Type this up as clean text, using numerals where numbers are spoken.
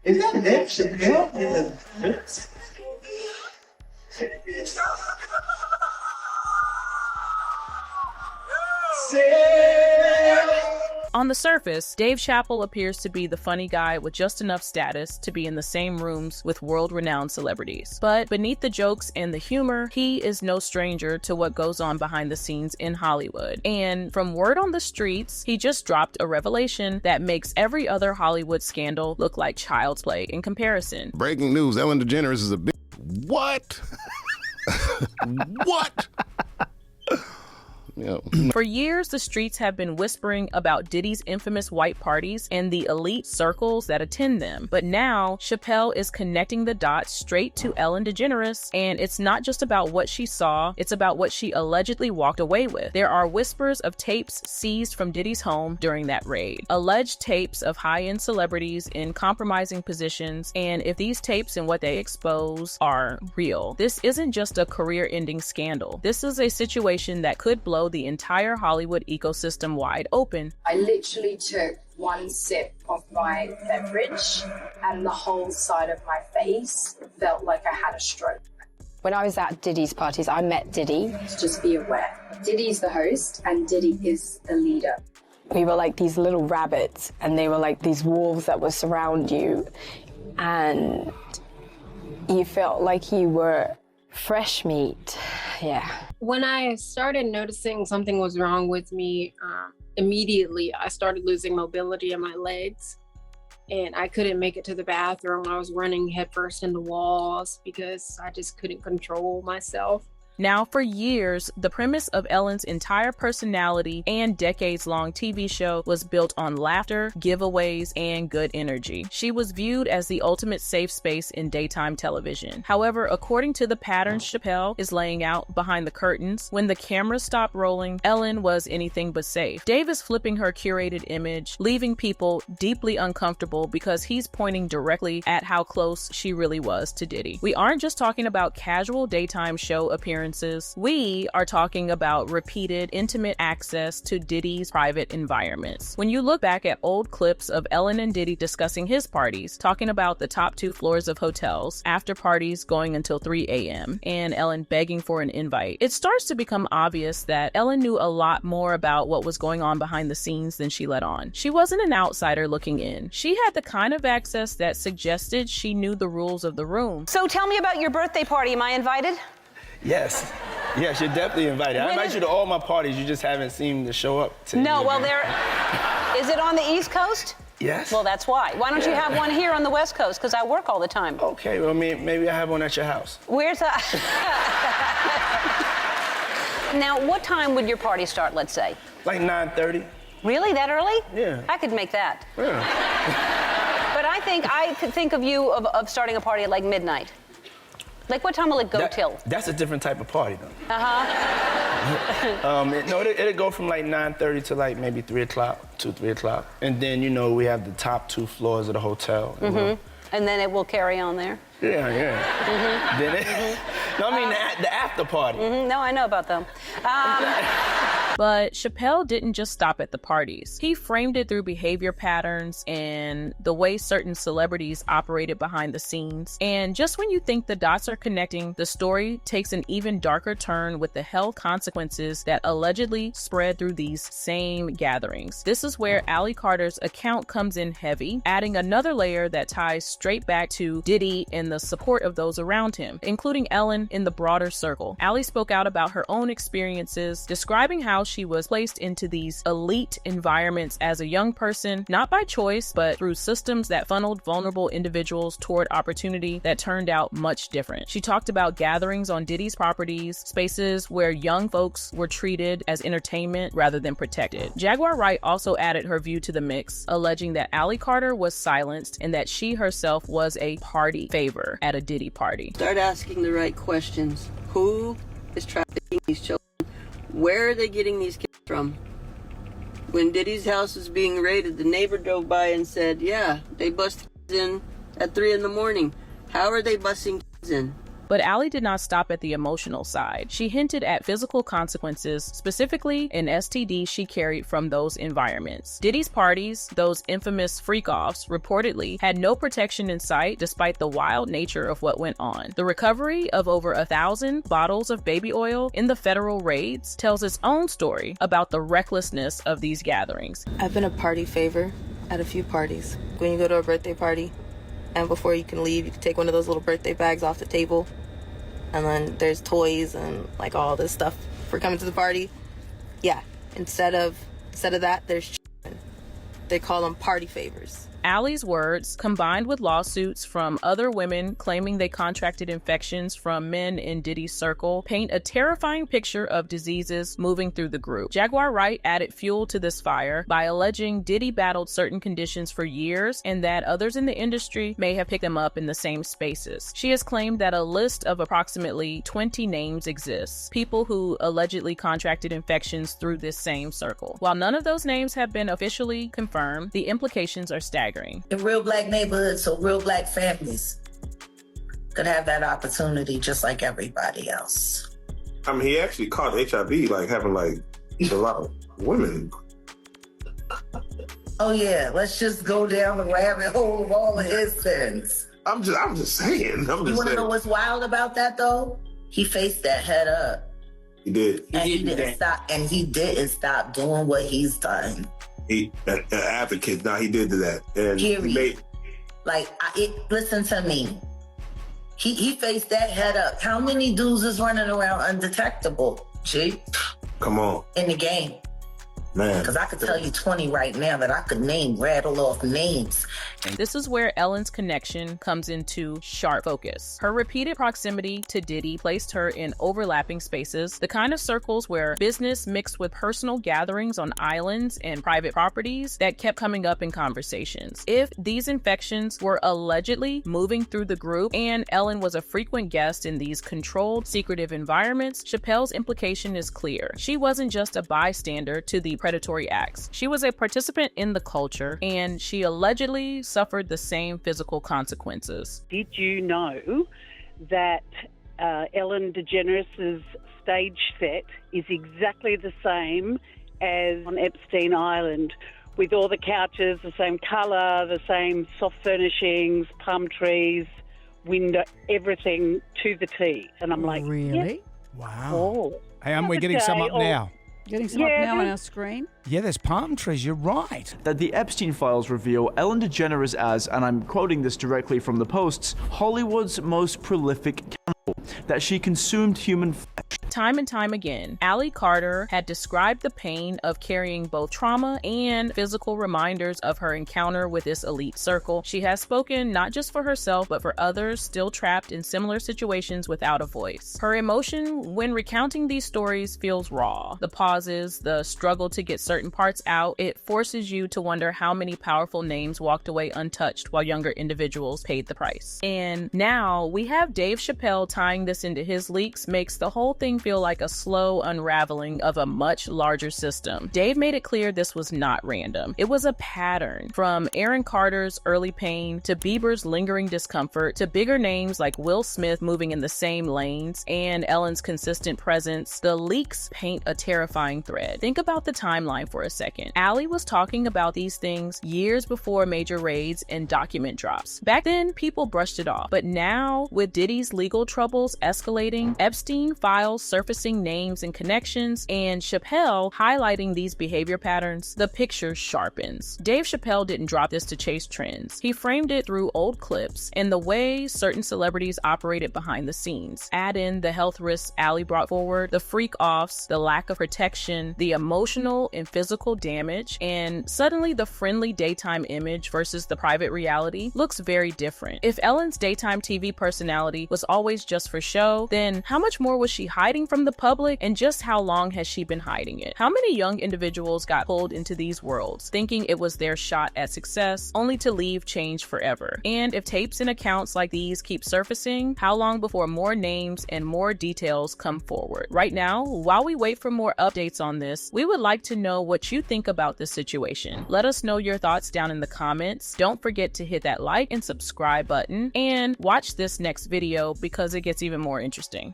Is that Dave Chappelle in the On the surface, Dave Chappell appears to be the funny guy with just enough status to be in the same rooms with world-renowned celebrities. But beneath the jokes and the humor, he is no stranger to what goes on behind the scenes in Hollywood. And from word on the streets, he just dropped a revelation that makes every other Hollywood scandal look like child's play in comparison. Breaking news, Ellen DeGeneres is a bitch. What? What? Yeah. For years, the streets have been whispering about Diddy's infamous white parties and the elite circles that attend them. But now, Chappelle is connecting the dots straight to Ellen DeGeneres, and it's not just about what she saw, it's about what she allegedly walked away with. There are whispers of tapes seized from Diddy's home during that raid. Alleged tapes of high-end celebrities in compromising positions, and if these tapes and what they expose are real, this isn't just a career-ending scandal. This is a situation that could blow the entire Hollywood ecosystem wide open. I literally took one sip of my beverage and the whole side of my face felt like I had a stroke. When I was at Diddy's parties, I met Diddy. Just be aware, Diddy's the host and Diddy is the leader. We were like these little rabbits and they were like these wolves that would surround you, and you felt like you were fresh meat. Yeah. When I started noticing something was wrong with me, immediately I started losing mobility in my legs, and I couldn't make it to the bathroom. I was running headfirst into walls because I just couldn't control myself. Now, for years, the premise of Ellen's entire personality and decades-long TV show was built on laughter, giveaways, and good energy. She was viewed as the ultimate safe space in daytime television. However, according to the patterns Chappelle is laying out behind the curtains, when the cameras stopped rolling, Ellen was anything but safe. Dave is flipping her curated image, leaving people deeply uncomfortable because he's pointing directly at how close she really was to Diddy. We aren't just talking about casual daytime show appearances. We are talking about repeated, intimate access to Diddy's private environments. When you look back at old clips of Ellen and Diddy discussing his parties, talking about the top 2 floors of hotels, after parties going until 3 a.m., and Ellen begging for an invite, it starts to become obvious that Ellen knew a lot more about what was going on behind the scenes than she let on. She wasn't an outsider looking in. She had the kind of access that suggested she knew the rules of the room. So tell me about your birthday party. Am I invited? Yes. Yes, you're definitely invited. I invite you to all my parties. You just haven't seemed to show up to No, any well, of them. is it on the East Coast? Yes. Well, that's why. Why don't you have one here on the West Coast? Because I work all the time. Okay, well, maybe I have one at your house. Where's that? Now, what time would your party start, let's say? Like 9:30. Really? That early? Yeah. I could make that. Yeah. But I could think of you of starting a party at like midnight. Like, what time will it go till? That's a different type of party, though. Uh-huh. It'll go from like 9:30 to like maybe 3 o'clock, 3 o'clock. And then, we have the top 2 floors of the hotel. Mm-hmm. And then it will carry on there? Yeah. Mm-hmm. Then no, I mean the after party. Mm-hmm. No, I know about them. But Chappelle didn't just stop at the parties. He framed it through behavior patterns and the way certain celebrities operated behind the scenes. And just when you think the dots are connecting, the story takes an even darker turn with the health consequences that allegedly spread through these same gatherings. This is where Allie Carter's account comes in heavy, adding another layer that ties straight back to Diddy and the support of those around him, including Ellen in the broader circle. Allie spoke out about her own experiences, describing how she was placed into these elite environments as a young person, not by choice, but through systems that funneled vulnerable individuals toward opportunity that turned out much different. She talked about gatherings on Diddy's properties, spaces where young folks were treated as entertainment rather than protected. Jaguar Wright also added her view to the mix, alleging that Allie Carter was silenced and that she herself was a party favor at a Diddy party. Start asking the right questions. Who is trafficking these children? Where are they getting these kids from? When Diddy's house was being raided, the neighbor drove by and said, yeah, they bust kids in at 3 in the morning. How are they busting kids in? But Allie did not stop at the emotional side. She hinted at physical consequences, specifically an STD she carried from those environments. Diddy's parties, those infamous freak-offs, reportedly had no protection in sight despite the wild nature of what went on. The recovery of over 1,000 bottles of baby oil in the federal raids tells its own story about the recklessness of these gatherings. I've been a party favor at a few parties. When you go to a birthday party, and before you can leave, you can take one of those little birthday bags off the table, and then there's toys and like all this stuff for coming to the party. Yeah, instead of that, there's children. They call them party favors. Allie's words, combined with lawsuits from other women claiming they contracted infections from men in Diddy's circle, paint a terrifying picture of diseases moving through the group. Jaguar Wright added fuel to this fire by alleging Diddy battled certain conditions for years and that others in the industry may have picked them up in the same spaces. She has claimed that a list of approximately 20 names exists, people who allegedly contracted infections through this same circle. While none of those names have been officially confirmed, the implications are staggering. In real black neighborhoods, so real black families could have that opportunity just like everybody else. I mean, he actually caught HIV, like having like a lot of women. Oh yeah, let's just go down the rabbit hole of all of his sins. I'm just saying. You want to know what's wild about that though? He faced that head up. He did. And he didn't stop. And he didn't stop doing what he's done. He an advocate. Now he did that. And period. Listen to me. He faced that head up. How many dudes is running around undetectable? G. Come on. In the game. Man. Because I could tell you 20 right now that I could rattle off names. This is where Ellen's connection comes into sharp focus. Her repeated proximity to Diddy placed her in overlapping spaces, the kind of circles where business mixed with personal gatherings on islands and private properties that kept coming up in conversations. If these infections were allegedly moving through the group and Ellen was a frequent guest in these controlled, secretive environments, Chappell's implication is clear. She wasn't just a bystander to the predatory acts. She was a participant in the culture, and she allegedly suffered the same physical consequences. Did you know that Ellen DeGeneres' stage set is exactly the same as on Epstein Island, with all the couches, the same colour, the same soft furnishings, palm trees, window, everything to the T? And I'm like, really? Yeah. Wow. Oh. Hey, we're getting some up now. Getting some up now on our screen? Yeah, there's palm trees. You're right. That the Epstein files reveal Ellen DeGeneres as, and I'm quoting this directly from the Post's, Hollywood's most prolific cannibal, that she consumed human flesh. Time and time again, Allie Carter had described the pain of carrying both trauma and physical reminders of her encounter with this elite circle. She has spoken not just for herself, but for others still trapped in similar situations without a voice. Her emotion when recounting these stories feels raw. The pauses, the struggle to get certain parts out, it forces you to wonder how many powerful names walked away untouched while younger individuals paid the price. And now we have Dave Chappelle tying this into his leaks makes the whole thing feel like a slow unraveling of a much larger system. Dave made it clear this was not random. It was a pattern, from Aaron Carter's early pain to Bieber's lingering discomfort to bigger names like Will Smith moving in the same lanes and Ellen's consistent presence. The leaks paint a terrifying thread. Think about the timeline for a second. Allie was talking about these things years before major raids and document drops. Back then, people brushed it off, but now, with Diddy's legal troubles escalating, Epstein files surfacing names and connections, and Chappelle highlighting these behavior patterns, the picture sharpens. Dave Chappelle didn't drop this to chase trends. He framed it through old clips and the way certain celebrities operated behind the scenes. Add in the health risks Allie brought forward, the freak-offs, the lack of protection, the emotional and physical damage, and suddenly the friendly daytime image versus the private reality looks very different. If Ellen's daytime TV personality was always just for show, then how much more was she hiding from the public, and just how long has she been hiding it? How many young individuals got pulled into these worlds thinking it was their shot at success, only to leave changed forever? And if tapes and accounts like these keep surfacing, how long before more names and more details come forward? Right now, while we wait for more updates on this, we would like to know what you think about this situation. Let us know your thoughts down in the comments. Don't forget to hit that like and subscribe button, and watch this next video because because it gets even more interesting.